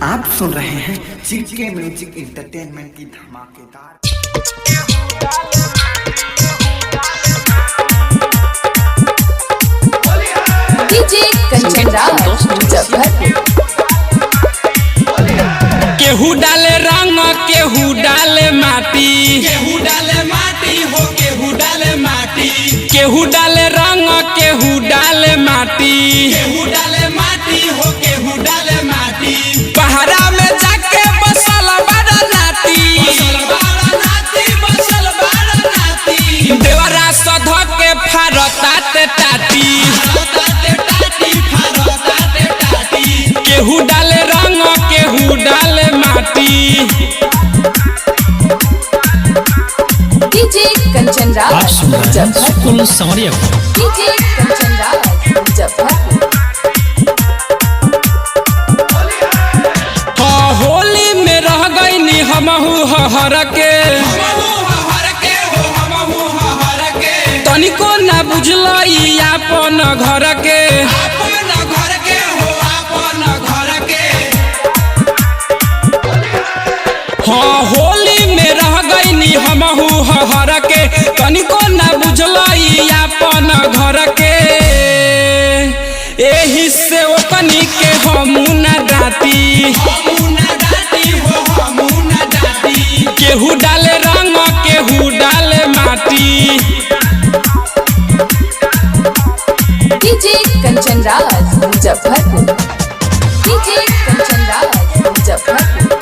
आप सुन रहे हैं जीके म्यूजिक एंटरटेनमेंट की धमाकेदार डीजे कंचन राज केहू डाले रंग केहू डाले माटी, केहू डाले माटी हो केहू डाले माटी, केहू डाले रंग केहू डाले माटी, केहू डाले माटी हो केहू डाले माटी। पहाड़ा में जाके बसल बड़ा नाती, बसल बड़ा नाती, बसल बड़ा नाती। देवरा सध के फारताते टाटी, फारताते टाटी, फारताते टाटी। केहू डाले रंग केहू डाले माटी। डीजे कंचन राज सुकुल संवरिया डीजे कंचन राज होली में रह गईनी हमहू हर के, तनिको ना बुझल अपन घर के, हाँ होली में रह गईनी हमहू हर के, तनिको ना बुझल अपन घर के। एही से ओकनी के हमू ना डाटी, केहू डाले रंग केहू डाले माटी। डीजे कंचन राज मुजफ्फरपुर डीजे कंचन राज मुजफ्फरपुर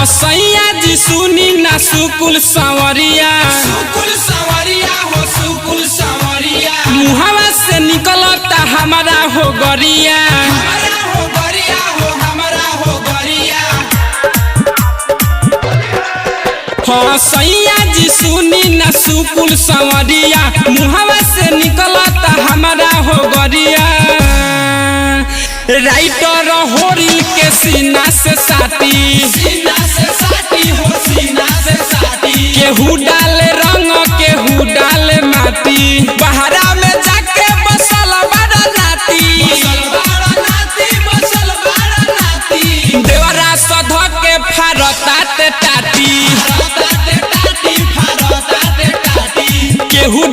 सैया जी सुनी ना सुकुल संवरिया, सुकुल संवरिया हो सुकुल संवरिया। मुहावा से निकलता हमारा हो गरिया, हमारा हो गरिया हो हमारा हो गरिया। हाँ सैया जी सुनी ना सुकुल संवरिया, मुहावा से निकलता हमारा हो गरिया। राइटर होरी के सीना से साटी, सीना से साटी हो सीना से साटी। केहू डाले रंग केहू डाले माटी। पहाड़ा में जाके बसल बड़ा नाती, बसल बड़ा नाती, बसल बड़ा नाती। देवरा सध के फारताते टाटी, फारताते टाटी, फारताते टाटी। केहू